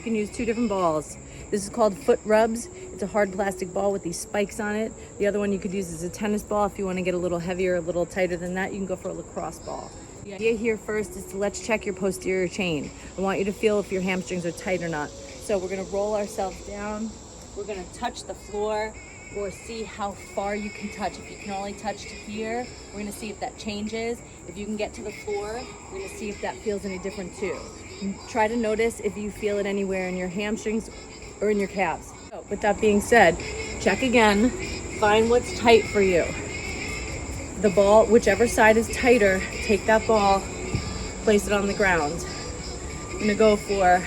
can use 2 different balls. This is called foot rubs. It's a hard plastic ball with these spikes on it. The other one you could use is a tennis ball. If you want to get a little heavier, a little tighter than that, you can go for a lacrosse ball. The idea here first is to let's check your posterior chain. I want you to feel if your hamstrings are tight or not. So we're gonna roll ourselves down. We're gonna touch the floor or see how far you can touch. If you can only touch to here, we're gonna see if that changes. If you can get to the floor, we're gonna see if that feels any different too. Try to notice if you feel it anywhere in your hamstrings or in your calves. So with that being said, check again, find what's tight for you. The ball, whichever side is tighter, take that ball, place it on the ground. I'm gonna go for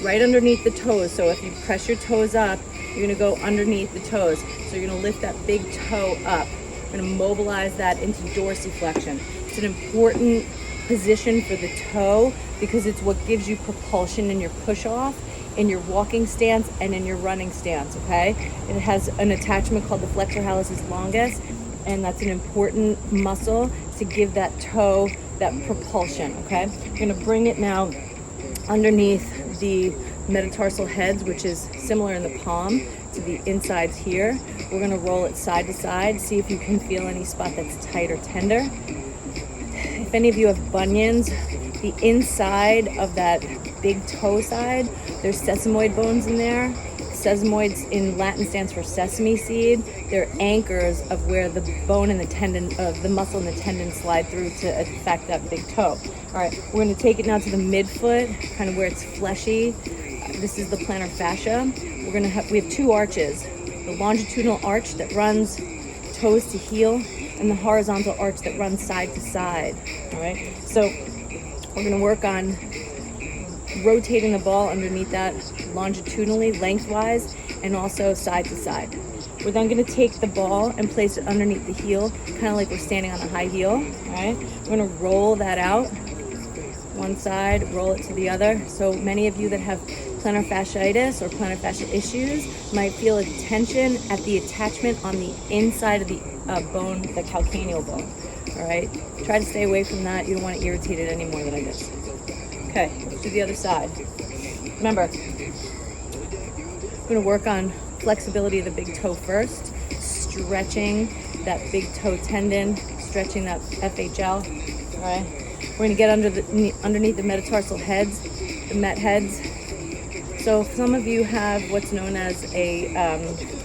right underneath the toes. So if you press your toes up, you're gonna go underneath the toes. So you're gonna lift that big toe up. You're gonna mobilize that into dorsiflexion. It's an important position for the toe because it's what gives you propulsion in your push-off, in your walking stance, and in your running stance, okay? It has an attachment called the flexor hallucis longus, and that's an important muscle to give that toe that propulsion, okay? You're gonna bring it now underneath the metatarsal heads, which is similar in the palm to the insides here. We're gonna roll it side to side, see if you can feel any spot that's tight or tender. If any of you have bunions, the inside of that big toe side, there's sesamoid bones in there. Sesamoids in Latin stands for sesame seed. They're anchors of where the bone and the tendon, the muscle and the tendon slide through to affect that big toe. All right, we're gonna take it now to the midfoot, kind of where it's fleshy. This is the plantar fascia. We have 2 arches. The longitudinal arch that runs toes to heel and the horizontal arch that runs side to side, all right? So we're gonna work on rotating the ball underneath that longitudinally, lengthwise, and also side to side. We're then gonna take the ball and place it underneath the heel, kind of like we're standing on a high heel, all right? We're gonna roll that out, one side, roll it to the other. So many of you that have plantar fasciitis or plantar fascia issues might feel a tension at the attachment on the inside of the bone, the calcaneal bone, all right? Try to stay away from that. You don't want to irritate it any more than it is. Okay, let's do the other side. Remember, we're gonna work on flexibility of the big toe first, stretching that big toe tendon, stretching that FHL, all right? We're gonna get underneath the metatarsal heads, the met heads. So some of you have what's known as a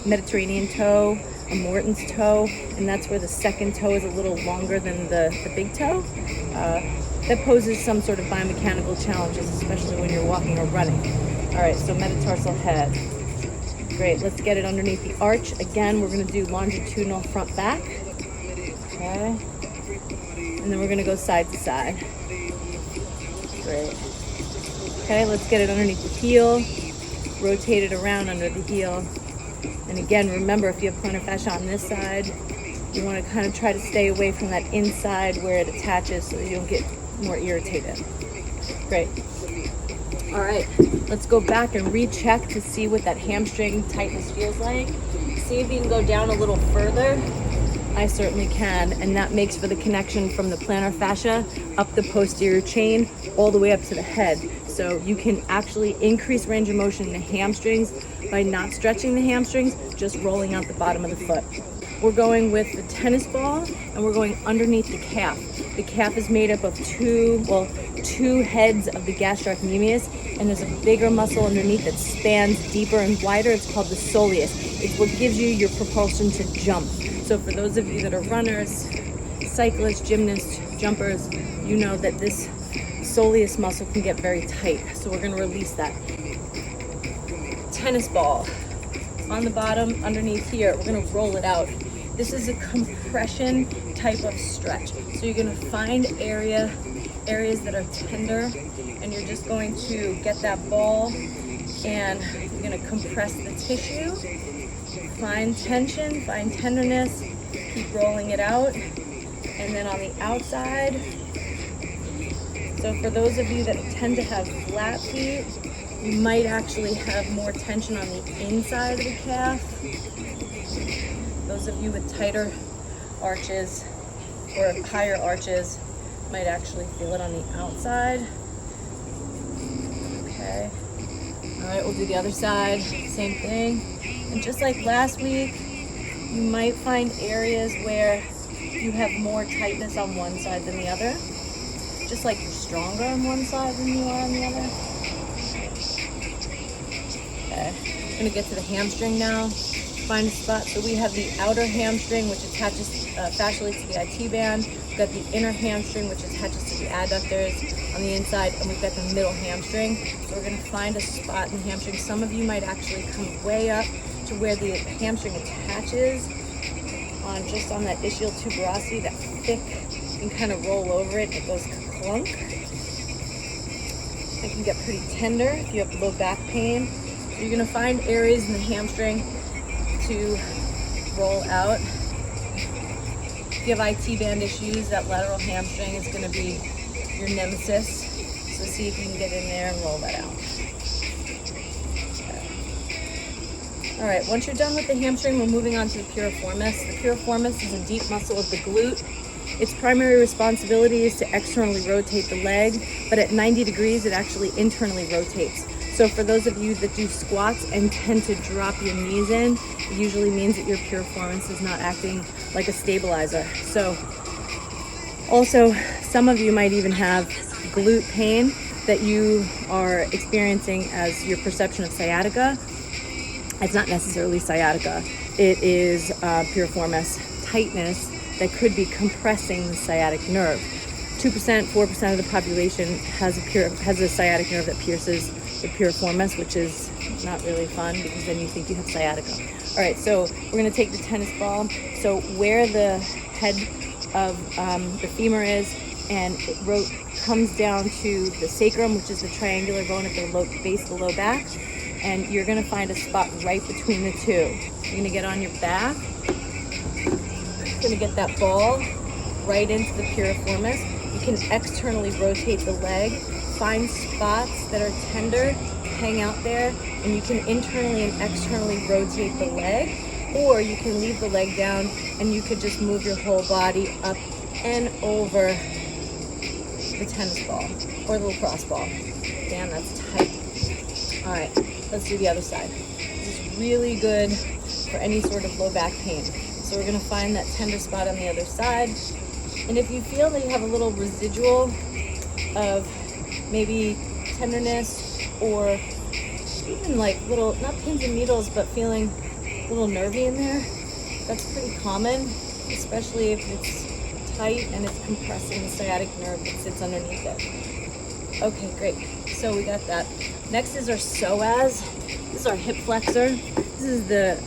Mediterranean toe, a Morton's toe, and that's where the second toe is a little longer than the big toe. That poses some sort of biomechanical challenges, especially when you're walking or running. All right, so metatarsal head. Great, let's get it underneath the arch. Again, we're gonna do longitudinal front back. Okay, and then we're gonna go side to side. Great. Okay, let's get it underneath the heel, rotate it around under the heel. And again, remember, if you have plantar fascia on this side, you wanna kind of try to stay away from that inside where it attaches so that you don't get more irritated. Great. All right, let's go back and recheck to see what that hamstring tightness feels like. See if you can go down a little further. I certainly can, and that makes for the connection from the plantar fascia up the posterior chain all the way up to the head. So you can actually increase range of motion in the hamstrings by not stretching the hamstrings, just rolling out the bottom of the foot. We're going with the tennis ball, and we're going underneath the calf. The calf is made up of two heads of the gastrocnemius, and there's a bigger muscle underneath that spans deeper and wider. It's called the soleus. It's what gives you your propulsion to jump. So for those of you that are runners, cyclists, gymnasts, jumpers, you know that this soleus muscle can get very tight. So we're gonna release that. Tennis ball. On the bottom, underneath here, we're gonna roll it out. This is a compression type of stretch. So you're gonna find areas that are tender, and you're just going to get that ball and you're gonna compress the tissue, find tension, find tenderness, keep rolling it out. And then on the outside, so for those of you that tend to have flat feet, you might actually have more tension on the inside of the calf. Those of you with tighter arches or higher arches might actually feel it on the outside. Okay. right, we'll do the other side, same thing. And just like last week, you might find areas where you have more tightness on one side than the other. Just like you're stronger on one side than you are on the other. Okay, I'm gonna get to the hamstring now. Find a spot. So we have the outer hamstring, which attaches fascially to the IT band. We've got the inner hamstring, which attaches to the adductors on the inside, and we've got the middle hamstring. So we're gonna find a spot in the hamstring. Some of you might actually come way up to where the hamstring attaches on just on that ischial tuberosity, that thick, you can kind of roll over it, it goes clunk. It can get pretty tender if you have low back pain. So you're gonna find areas in the hamstring to roll out. If you have IT band issues, that lateral hamstring is gonna be your nemesis. So see if you can get in there and roll that out. All right, once you're done with the hamstring, we're moving on to the piriformis. The piriformis is a deep muscle of the glute. Its primary responsibility is to externally rotate the leg, but at 90 degrees, it actually internally rotates. So for those of you that do squats and tend to drop your knees in, it usually means that your piriformis is not acting like a stabilizer. So also, some of you might even have glute pain that you are experiencing as your perception of sciatica. It's not necessarily sciatica. It is piriformis tightness that could be compressing the sciatic nerve. 2%, 4% of the population has a sciatic nerve that pierces the piriformis, which is not really fun because then you think you have sciatica. All right, so we're gonna take the tennis ball. So where the head of the femur is, and it comes down to the sacrum, which is the triangular bone at the base of the low back, and you're gonna find a spot right between the two. You're gonna get on your back, you're gonna get that ball right into the piriformis. You can externally rotate the leg, find spots that are tender, hang out there, and you can internally and externally rotate the leg, or you can leave the leg down and you could just move your whole body up and over the tennis ball or the lacrosse ball. Damn, that's tight. All right, let's do the other side. This is really good for any sort of low back pain. So we're gonna find that tender spot on the other side. And if you feel that you have a little residual of maybe tenderness or even like little, not pins and needles, but feeling a little nervy in there, that's pretty common, especially if it's tight and it's compressing the sciatic nerve that sits underneath it. Okay, great. So we got that. Next is our psoas. This is our hip flexor. This is the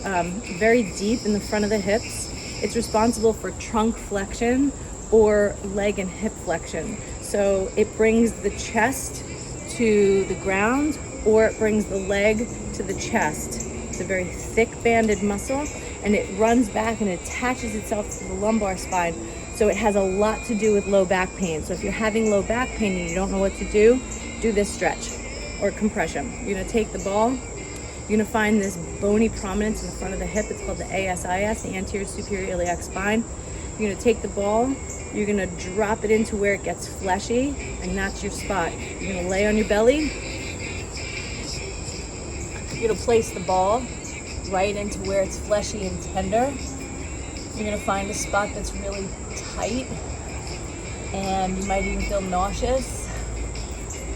very deep in the front of the hips. It's responsible for trunk flexion or leg and hip flexion. So it brings the chest to the ground or it brings the leg to the chest. It's a very thick banded muscle and it runs back and attaches itself to the lumbar spine. So it has a lot to do with low back pain. So if you're having low back pain and you don't know what to do this stretch or compression. You're gonna take the ball, you're gonna find this bony prominence in the front of the hip. It's called the ASIS, the anterior superior iliac spine. You're gonna take the ball, you're gonna drop it into where it gets fleshy, and that's your spot. You're gonna lay on your belly. You're gonna place the ball right into where it's fleshy and tender. You're gonna find a spot that's really tight, and you might even feel nauseous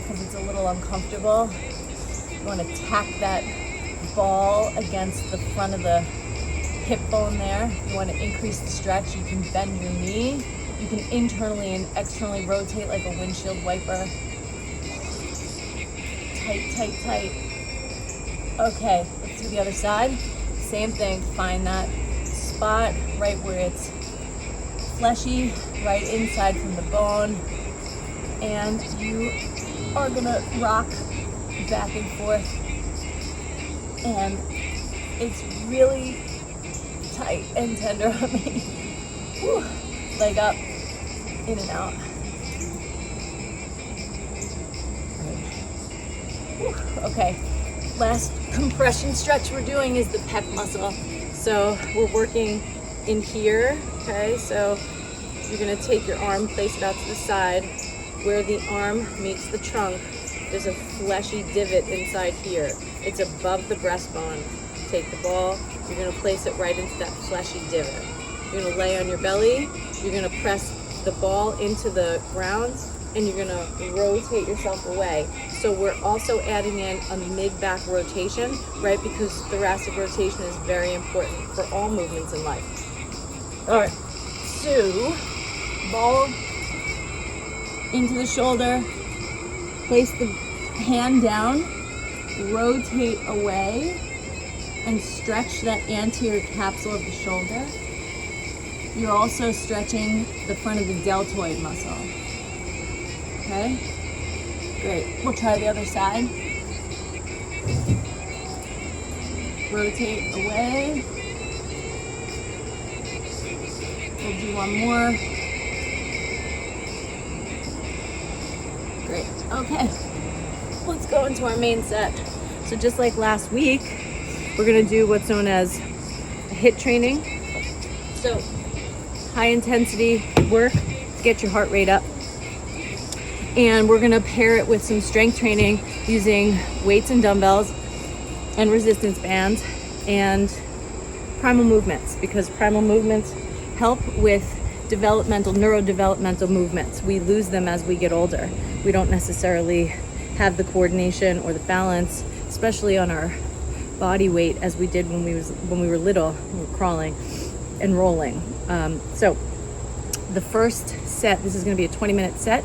because it's a little uncomfortable. You wanna tap that ball against the front of the hip bone there. You wanna increase the stretch. You can bend your knee. You can internally and externally rotate like a windshield wiper. Tight, tight, tight. Okay, let's do the other side. Same thing, find that spot right where it's fleshy, right inside from the bone. And you are gonna rock back and forth. And it's really tight and tender on me. Whew. Leg up, in and out. Whew. Okay, last compression stretch we're doing is the pec muscle. So we're working in here, okay? So you're gonna take your arm, place it out to the side. Where the arm meets the trunk, there's a fleshy divot inside here. It's above the breastbone. Take the ball, you're gonna place it right into that fleshy divot. You're gonna lay on your belly, you're gonna press the ball into the ground, and you're gonna rotate yourself away. So we're also adding in a mid-back rotation, right? Because thoracic rotation is very important for all movements in life. All right, so ball into the shoulder, place the hand down, rotate away, and stretch that anterior capsule of the shoulder. You're also stretching the front of the deltoid muscle. Okay, great. We'll try the other side. Rotate away. We'll do one more. Great, okay. Let's go into our main set. So just like last week, we're gonna do what's known as HIIT training. So high intensity work to get your heart rate up. And we're gonna pair it with some strength training using weights and dumbbells and resistance bands and primal movements, because primal movements help with neurodevelopmental movements. We lose them as we get older. We don't necessarily have the coordination or the balance, especially on our body weight, as we did when we were little, we were crawling and rolling. So the first set, this is going to be a 20-minute set,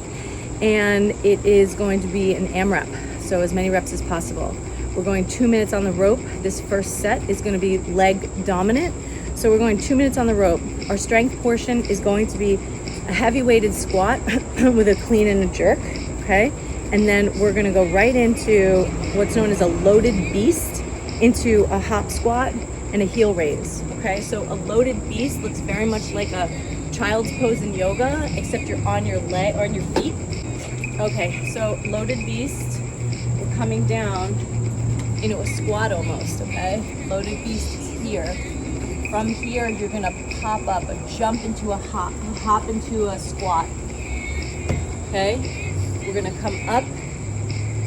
and it is going to be an AMRAP, so as many reps as possible. We're going 2 minutes on the rope. This first set is going to be leg dominant, so we're going 2 minutes on the rope. Our strength portion is going to be a heavy weighted squat with a clean and a jerk, okay? And then we're going to go right into what's known as a loaded beast, into a hop squat and a heel raise, okay? So a loaded beast looks very much like a child's pose in yoga, except you're on your leg or on your feet. Okay, so loaded beast, we're coming down into a squat almost, okay? Loaded beast is here. From here, you're gonna pop up, a jump into a hop into a squat, okay? We're gonna come up,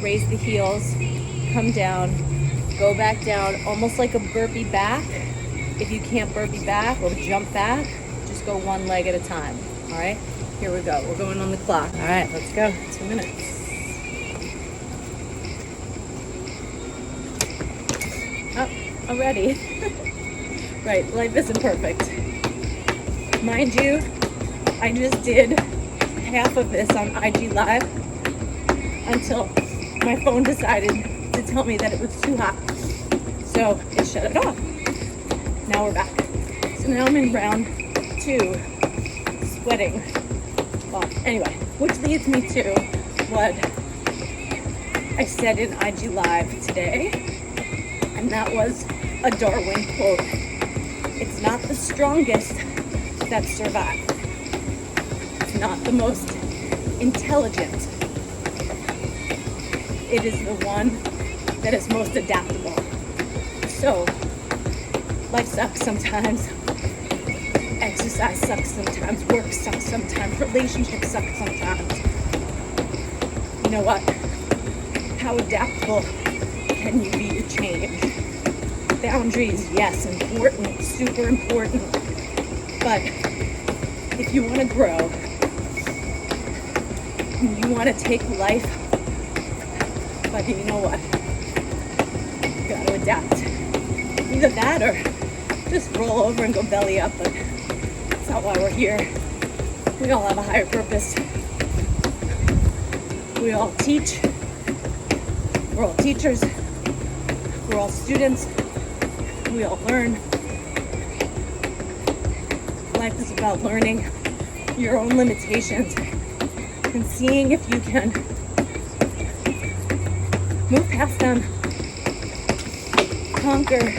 raise the heels, come down, go back down, almost like a burpee back. If you can't burpee back or jump back, just go one leg at a time, all right? Here we go, we're going on the clock. All right, let's go, 2 minutes. Oh, already. Right, life isn't perfect. Mind you, I just did half of this on IG Live until my phone decided to tell me that it was too hot. So it shut it off. Now we're back. So now I'm in round 2, sweating. Well, anyway, which leads me to what I said in IG Live today, and that was a Darwin quote. It's not the strongest that survive. It's not the most intelligent. It is the one that is most adaptable. So, life sucks sometimes. Exercise sucks sometimes. Work sucks sometimes. Relationships suck sometimes. You know what? How adaptable can you be to change? Boundaries, yes, important, super important. But if you want to grow, you want to take life, but you know what? You got to adapt. Either that or just roll over and go belly up, but that's not why we're here. We all have a higher purpose. We all teach. We're all teachers. We're all students. We all learn. Life is about learning your own limitations and seeing if you can move past them, conquer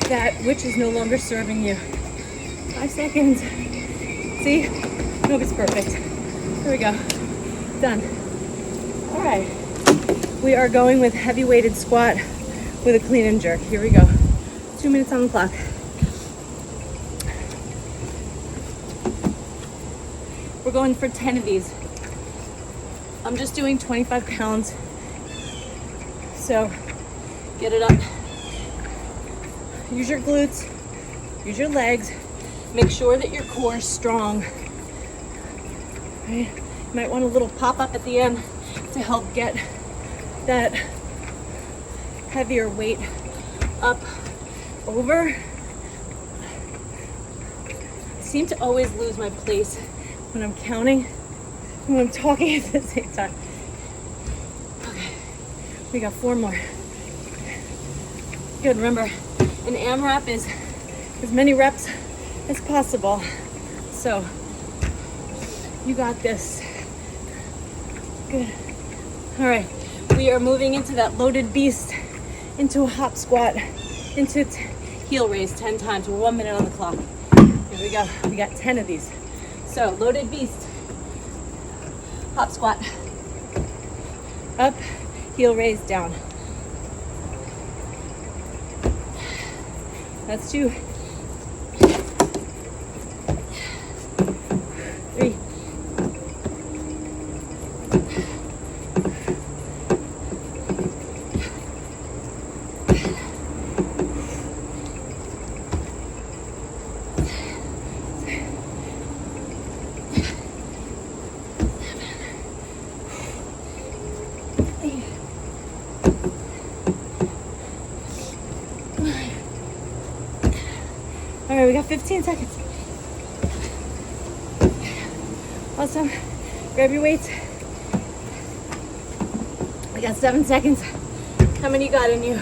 that which is no longer serving you. 5 seconds. See? Nobody's perfect. Here we go. Done. All right. We are going with heavy weighted squat with a clean and jerk. Here we go. 2 minutes on the clock. We're going for 10 of these. I'm just doing 25 pounds. So Get it up. Use your glutes, use your legs. Make sure that your core is strong. Right? You might want a little pop up at the end to help get that heavier weight up over. I seem to always lose my place when I'm counting and when I'm talking at the same time. Okay, we got 4 more. Good, remember, an AMRAP is as many reps as possible. So, you got this. Good. All right, we are moving into that loaded beast, into a hop squat, into heel raise 10 times. We're 1 minute on the clock. Here we go. We got 10 of these. So, loaded beast, hop squat, up, heel raise, down. That's 2. 3. 9. All right, we got 15 seconds. Awesome. Grab your weights. We got 7 seconds. How many you got in you?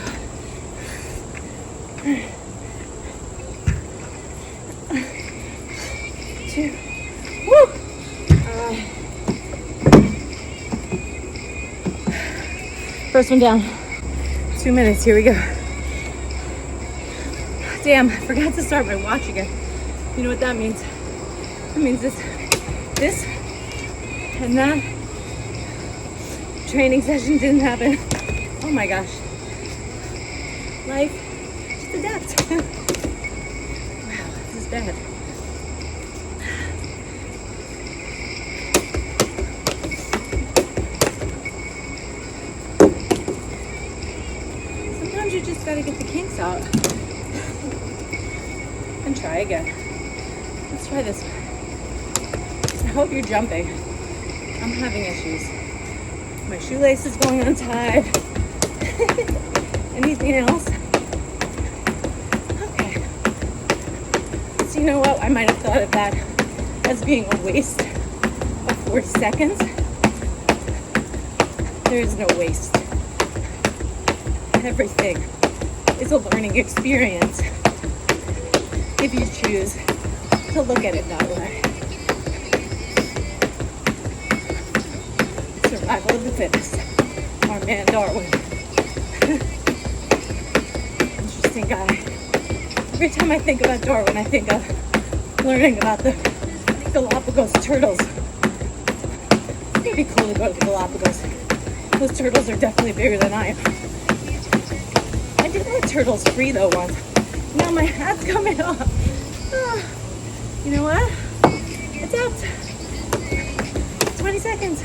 2. Woo! All right. First one down. 2 minutes. Here we go. Damn, I forgot to start my watch again. You know what that means? It means this and that training session didn't happen. Oh my gosh. Life, just adapt. Wow, this is bad. Sometimes you just gotta get the kinks out. And try again. Let's try this one. I hope you're jumping. I'm having issues. My shoelace is going untied. Anything else? Okay. So you know what? I might have thought of that as being a waste of 4 seconds. There is no waste. Everything is a learning experience if you choose to look at it that way. Survival of the fittest. Our man Darwin. Interesting guy. Every time I think about Darwin, I think of learning about the Galapagos turtles. It'd be cool to go to the Galapagos. Those turtles are definitely bigger than I am. I did let turtles free though once. Now my hat's coming off. Oh, you know what? Adapt. 20 seconds.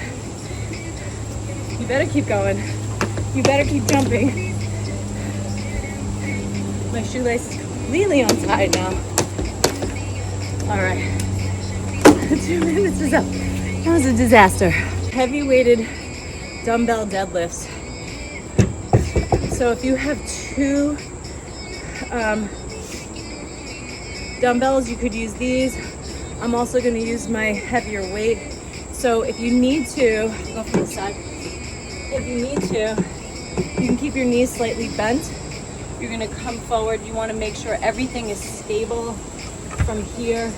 You better keep going. You better keep jumping. My shoelace is completely untied now. All right. 2 minutes is up. That was a disaster. Heavy weighted dumbbell deadlifts. So if you have 2 dumbbells, you could use these. I'm also going to use my heavier weight. So if you need to, go from the side. If you need to, you can keep your knees slightly bent. You're going to come forward. You want to make sure everything is stable from here.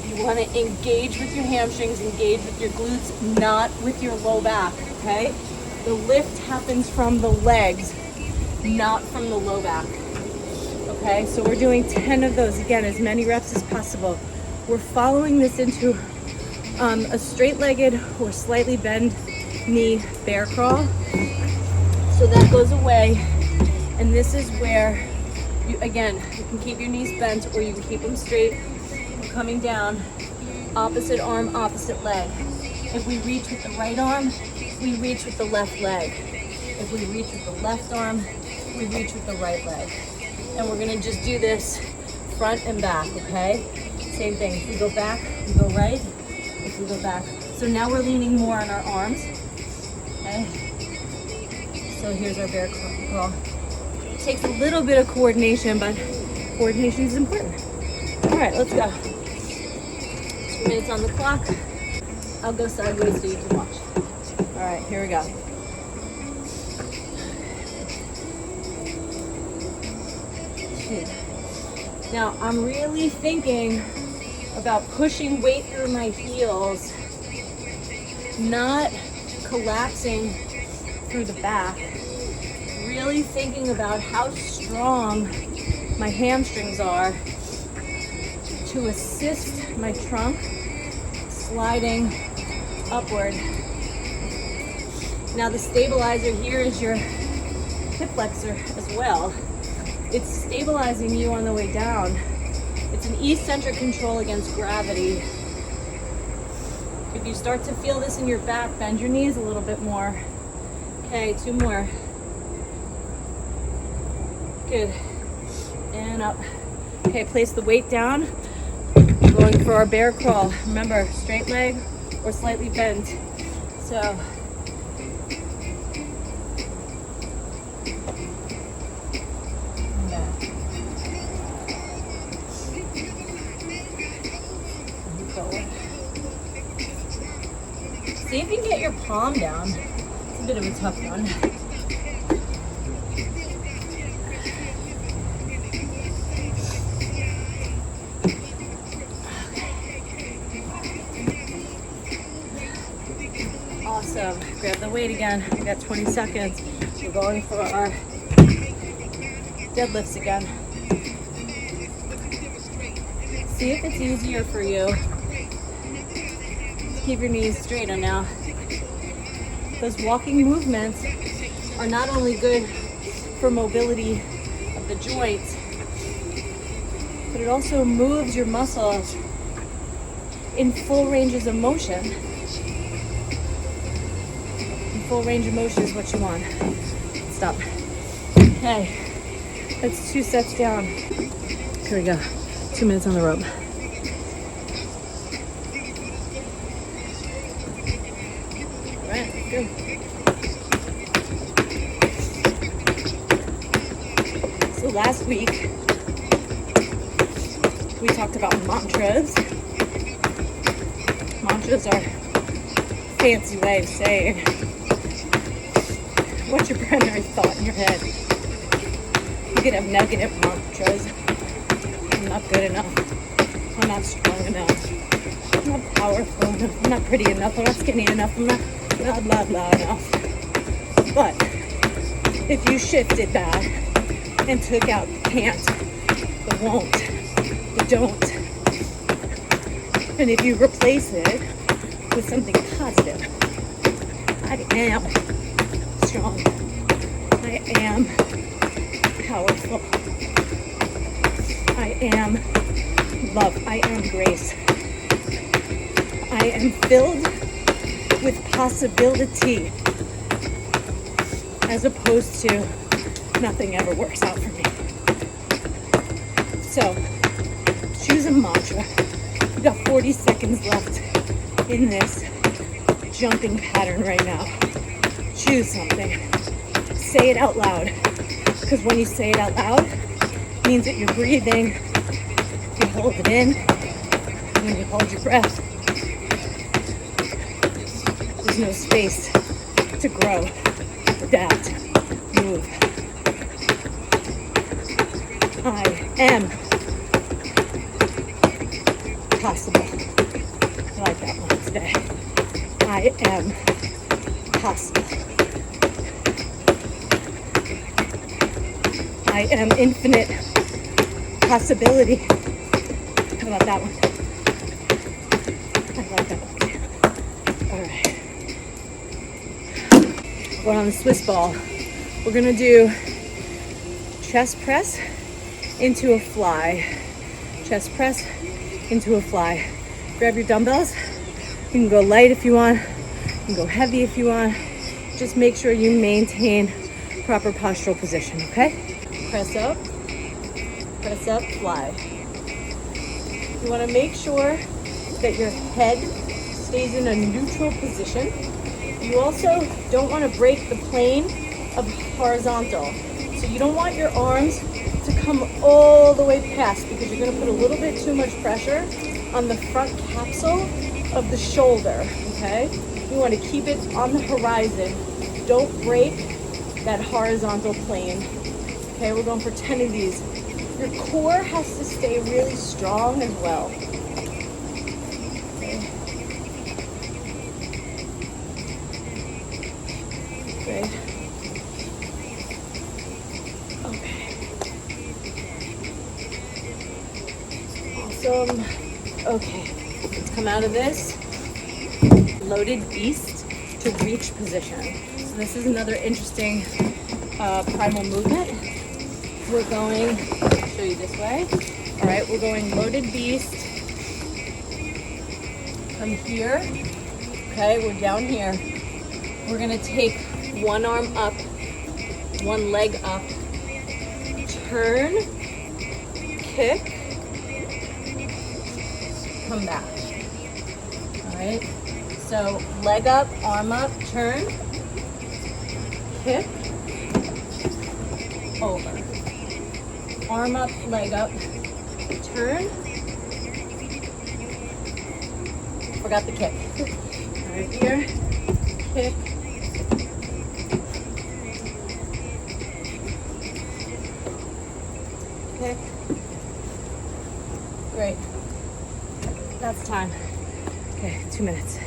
You want to engage with your hamstrings, engage with your glutes, not with your low back, okay? The lift happens from the legs, not from the low back. Okay, so we're doing 10 of those, again, as many reps as possible. We're following this into a straight-legged or slightly bent knee bear crawl. So that goes away, and this is where, you can keep your knees bent or you can keep them straight. We're coming down, opposite arm, opposite leg. If we reach with the right arm, we reach with the left leg. If we reach with the left arm, we reach with the right leg. And we're gonna just do this front and back, okay? Same thing, if we go back, we go right, if we go back. So now we're leaning more on our arms, okay? So here's our bear crawl. It takes a little bit of coordination, but coordination is important. All right, let's go. 2 minutes on the clock. I'll go sideways so you can watch. All right, here we go. Now, I'm really thinking about pushing weight through my heels, not collapsing through the back. Really thinking about how strong my hamstrings are to assist my trunk sliding upward. Now, the stabilizer here is your hip flexor as well. It's stabilizing you on the way down. It's an eccentric control against gravity. If you start to feel this in your back, bend your knees a little bit more. Okay, 2 more. Good. And up. Okay, place the weight down. Going for our bear crawl. Remember, straight leg or slightly bent. So, see if you can get your palm down. It's a bit of a tough one. Awesome. Grab the weight again. We got 20 seconds. We're going for our deadlifts again. See if it's easier for you. Keep your knees straighter now. Those walking movements are not only good for mobility of the joints, but it also moves your muscles in full ranges of motion. In full range of motion is what you want. Stop. Okay, that's 2 sets down. Here we go. 2 minutes on the rope. Good. So last week we talked about mantras. Mantras are a fancy way of saying what's your primary thought in your head. You could have negative mantras. I'm not good enough. I'm not strong enough. I'm not powerful enough. I'm not pretty enough. I'm not skinny enough. I'm not blah, blah, blah enough. But if you shifted that and took out the can't, the won't, the don't, and if you replace it with something positive, I am strong. I am powerful. I am love. I am grace. I am filled with possibility, as opposed to nothing ever works out for me. So choose a mantra. We've got 40 seconds left in this jumping pattern right now. Choose something. Say it out loud, because when you say it out loud, it means that you're breathing. You hold it in, and when you hold your breath, there's no space to grow, adapt, move. I am possible. I like that one today. I am possible. I am infinite possibility. How about that one? I like that one. All right. We're on the Swiss ball. We're gonna do chest press into a fly. Chest press into a fly. Grab your dumbbells. You can go light if you want. You can go heavy if you want. Just make sure you maintain proper postural position, okay? Press up, fly. You want to make sure that your head stays in a neutral position. You also don't want to break the plane of horizontal. So you don't want your arms to come all the way past, because you're going to put a little bit too much pressure on the front capsule of the shoulder, okay? You want to keep it on the horizon. Don't break that horizontal plane. Okay, we're going for 10 of these. Your core has to stay really strong as well. Okay. Good. Okay. Awesome. Okay, let's come out of this. Loaded beast to reach position. So this is another interesting primal movement. We're going, I'll show you this way. All right, we're going loaded beast from here. Okay, we're down here. We're gonna take one arm up, one leg up, turn, kick, come back. All right, so leg up, arm up, turn, kick, over. Arm up, leg up, turn. Forgot the kick. All right, here, kick. Kick. Great. That's time. Okay, 2 minutes.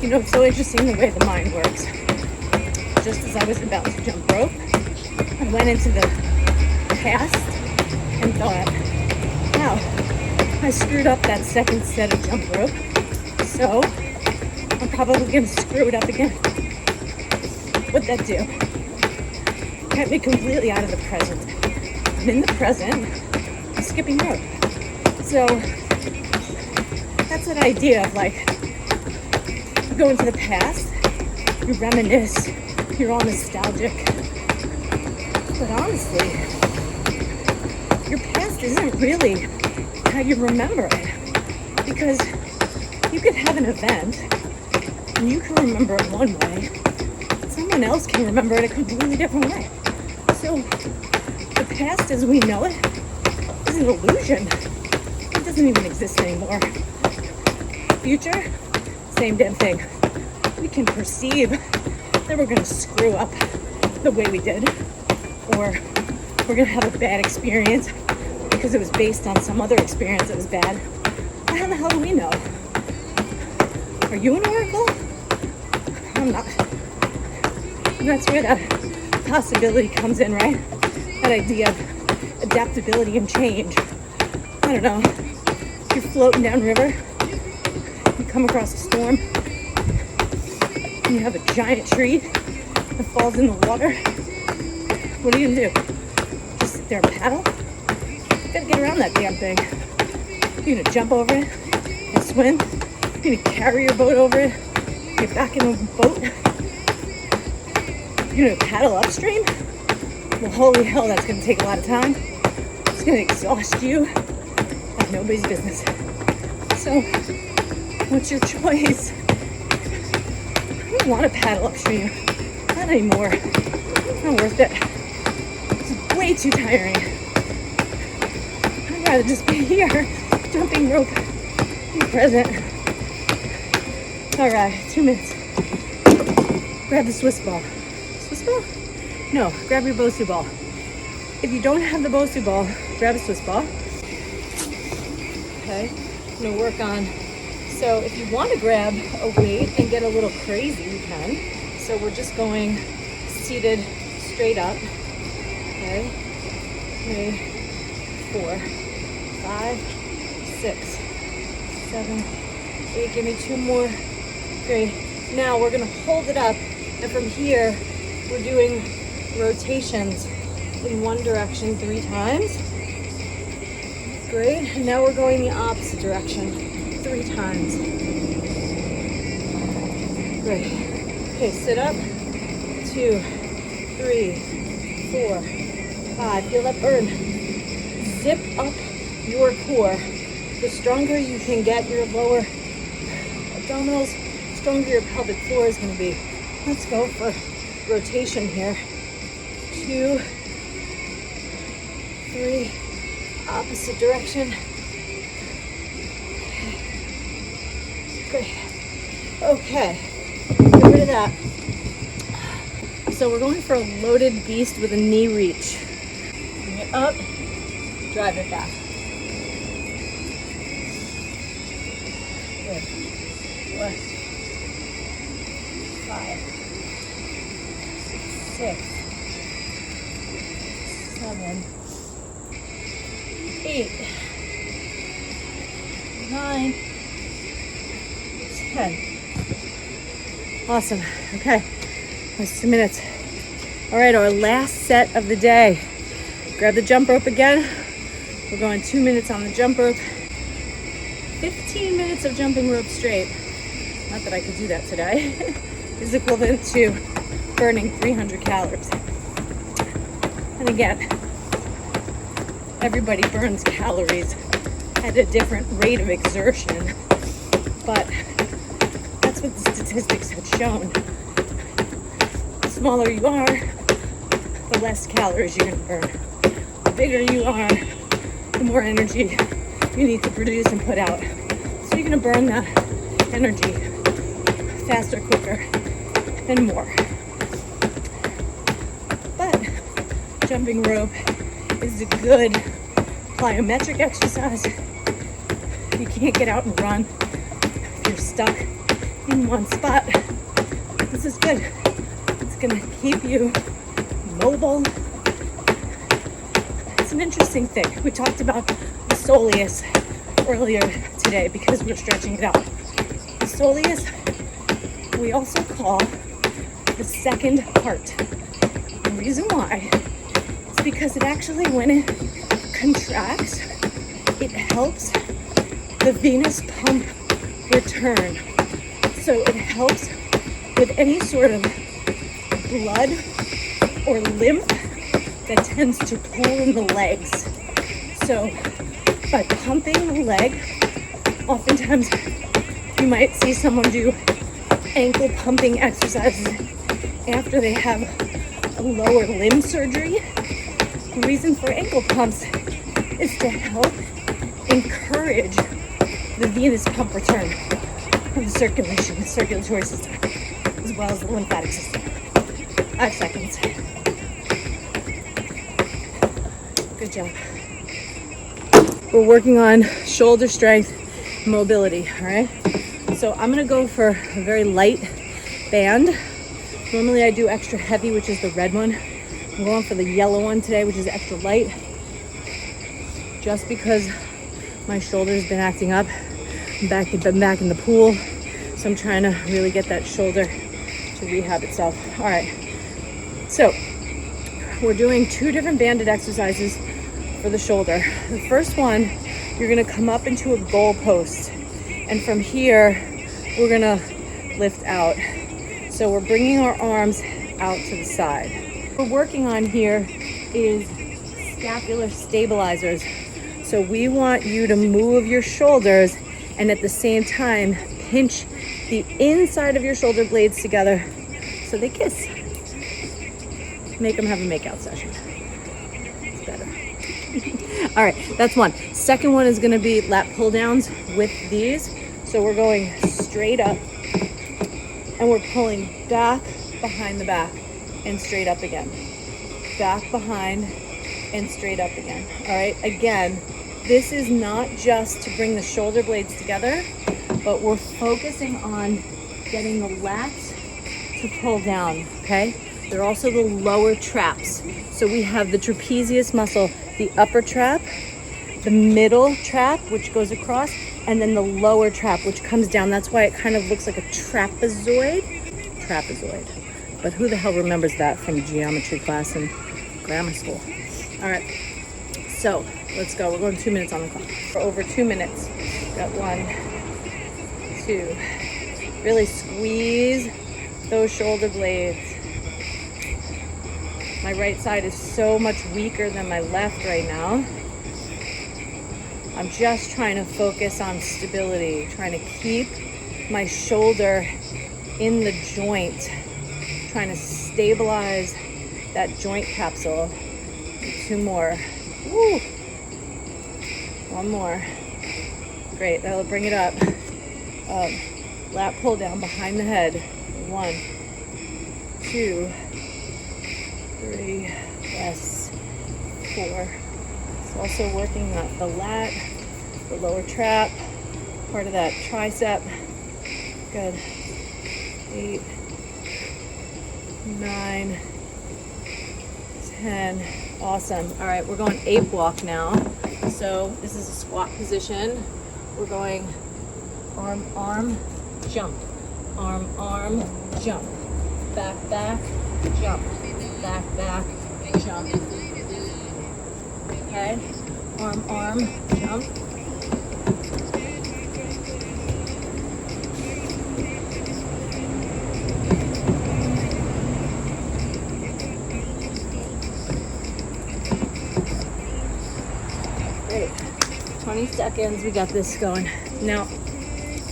You know, it's so interesting the way the mind works. Just as I was about to jump rope, I went into the past and thought, wow, I screwed up that second set of jump rope, so I'm probably gonna screw it up again. What'd that do? Kept me completely out of the present. I'm in the present, I'm skipping rope. So that's that idea of like, you go into the past, you reminisce, you're all nostalgic. But honestly, your past isn't really how you remember it. Because you could have an event and you can remember it one way, someone else can remember it a completely different way. So the past as we know it is an illusion. It doesn't even exist anymore. Future, same damn thing. We can perceive that we're gonna screw up the way we did, or we're gonna have a bad experience because it was based on some other experience that was bad. But how the hell do we know? Are you an oracle? I'm not. And that's where that possibility comes in, right? That idea of adaptability and change. I don't know. You're floating downriver, you come across a storm, and you have a giant tree that falls in the water. What are you gonna do? Just sit there and paddle? You gotta get around that damn thing. You're gonna jump over it and swim. You're gonna carry your boat over it, get back in the boat. You're gonna paddle upstream? Well, holy hell, that's gonna take a lot of time. It's gonna exhaust you like nobody's business. So, what's your choice? I don't want to paddle upstream. Not anymore. It's not worth it. It's way too tiring. I'd rather just be here, jumping rope, be present. All right, 2 minutes. Grab the Swiss ball. Swiss ball? No, grab your Bosu ball. If you don't have the Bosu ball, grab a Swiss ball. Okay, I'm gonna work on. So if you want to grab a weight and get a little crazy, you can. So we're just going seated straight up. Okay, 3, 4, 5, 6, 7, 8. Give me 2 more. Great. Now we're gonna hold it up, and from here we're doing rotations in one direction 3 times. Great. And now we're going the opposite direction 3 times. Great. Okay, sit up. 2, 3, 4, 5. Feel that burn. Zip up your core. The stronger you can get your lower abdominals, the stronger your pelvic floor is going to be. Let's go for rotation here. 2, 3, opposite direction. Great. Okay, get rid of that. So we're going for a loaded beast with a knee reach. Bring it up, drive it back. Good. 4, 5, 6, 7, 8, 9, 10. Awesome. Okay. That's 2 minutes. All right, our last set of the day. Grab the jump rope again. We're going 2 minutes on the jump rope. 15 minutes of jumping rope straight. Not that I could do that today. Is equivalent to burning 300 calories. And again, everybody burns calories at a different rate of exertion, but that's what the statistics have shown. The smaller you are, the less calories you're going to burn. The bigger you are, the more energy you need to produce and put out. So you're going to burn that energy faster, quicker, and more. But jumping rope is a good plyometric exercise. You can't get out and run if you're stuck in one spot. This is good. It's going to keep you mobile. It's an interesting thing. We talked about the soleus earlier today because we're stretching it out. The soleus we also call the second heart. The reason why is because it actually, when it contracts, it helps the venous pump return. So it helps with any sort of blood or lymph that tends to pull in the legs. So by pumping the leg, oftentimes you might see someone do ankle pumping exercises after they have a lower limb surgery. The reason for ankle pumps is to help encourage the venous pump return of the circulation, the circulatory system, as well as the lymphatic system. 5 seconds. Good job. We're working on shoulder strength, mobility, all right? So I'm gonna go for a very light band. Normally I do extra heavy, which is the red one. I'm going for the yellow one today, which is extra light. Just because my shoulder's been acting up. I'm back in the pool, so I'm trying to really get that shoulder to rehab itself. All right, so we're doing 2 different banded exercises for the shoulder. The first one, you're gonna come up into a goal post, and from here, we're gonna lift out. So we're bringing our arms out to the side. What we're working on here is scapular stabilizers. So we want you to move your shoulders and at the same time pinch the inside of your shoulder blades together so they kiss. Make them have a makeout session. It's better. All right, that's one. Second one is gonna be lat pull downs with these. So we're going straight up and we're pulling back behind the back and straight up again. Back behind and straight up again. All right, again, this is not just to bring the shoulder blades together, but we're focusing on getting the lats to pull down, okay? They're also the lower traps. So we have the trapezius muscle, the upper trap, the middle trap, which goes across, and then the lower trap, which comes down. That's why it kind of looks like a trapezoid. But who the hell remembers that from geometry class in grammar school? All right, so let's go. We're going 2 minutes on the clock. For over 2 minutes. Got 1, 2, Really squeeze those shoulder blades. My right side is so much weaker than my left right now. I'm just trying to focus on stability, trying to keep my shoulder in the joint, trying to stabilize that joint capsule. 2 more. Woo. 1 more. Great, that'll bring it up. Lat pull down behind the head. 1, 2, 3, yes, 4. It's also working the lat, the lower trap, part of that tricep. Good. 8, 9, 10. Awesome. All right, we're going ape walk now. So this is a squat position. We're going arm, arm, jump. Arm, arm, jump. Back, back, jump. Back, back, jump. Okay? Arm, arm, jump. Great. 20 seconds, we got this going. Now,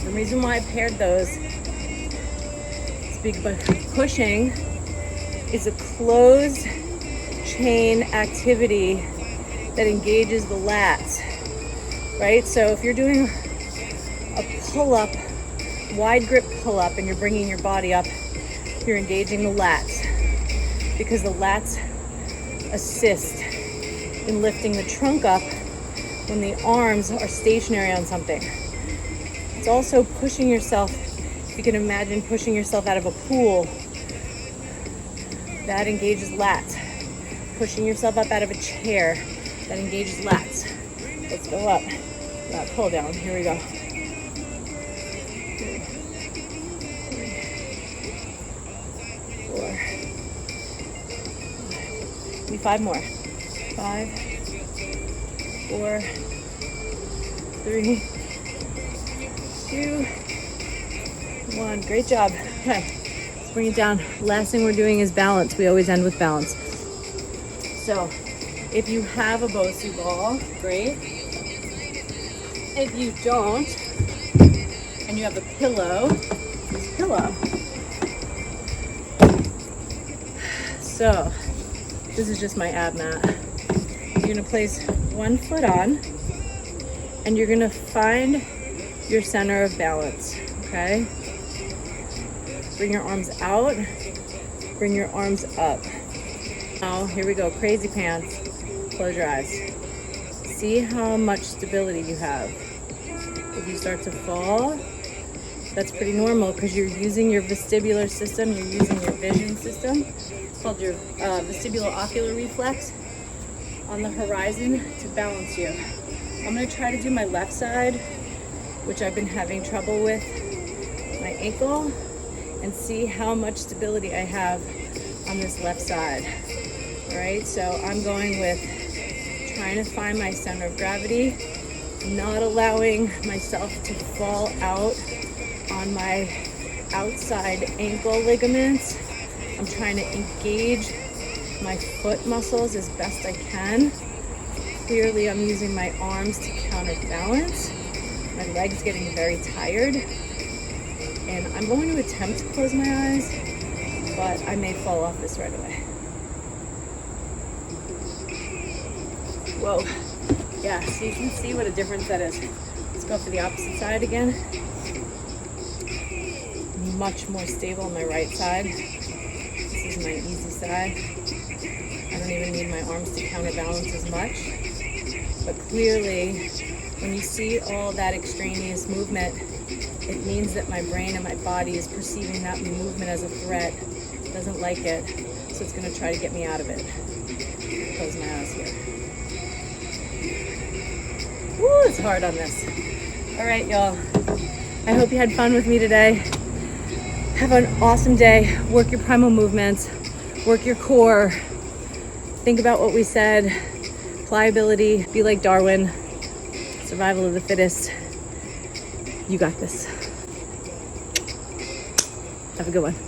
the reason why I paired those is because pushing is a closed chain activity that engages the lats, right? So if you're doing a pull-up, wide grip pull-up, and you're bringing your body up, you're engaging the lats because the lats assist in lifting the trunk up when the arms are stationary on something. It's also pushing yourself. You can imagine pushing yourself out of a pool. That engages lats. Pushing yourself up out of a chair. That engages lats. Let's go up. Lat pull down. Here we go. 4. Maybe 5 more. 5, 4, 3, 2, 1. Great job. Okay, let's bring it down. Last thing we're doing is balance. We always end with balance. So if you have a Bosu ball, great. If you don't, and you have a pillow, use a pillow. So this is just my ab mat. You're gonna place 1 foot on, and you're gonna find your center of balance, okay? Bring your arms out, bring your arms up. Now, here we go, crazy pants. Close your eyes. See how much stability you have. If you start to fall, that's pretty normal because you're using your vestibular system, you're using your vision system. It's called your vestibulo-ocular reflex on the horizon to balance you. I'm gonna try to do my left side, which I've been having trouble with, my ankle, and see how much stability I have on this left side. All right, so I'm going with trying to find my center of gravity, not allowing myself to fall out on my outside ankle ligaments. I'm trying to engage my foot muscles as best I can. Clearly, I'm using my arms to counterbalance. My legs getting very tired. And I'm going to attempt to close my eyes, but I may fall off this right away. Whoa. Yeah, so you can see what a difference that is. Let's go for the opposite side again. Much more stable on my right side. This is my easy side. I don't even need my arms to counterbalance as much. But clearly, when you see all that extraneous movement, it means that my brain and my body is perceiving that movement as a threat. It doesn't like it, so it's gonna try to get me out of it. Close my eyes here. Woo, it's hard on this. All right, y'all. I hope you had fun with me today. Have an awesome day. Work your primal movements. Work your core. Think about what we said. Pliability. Be like Darwin. Survival of the fittest. You got this. Have a good one.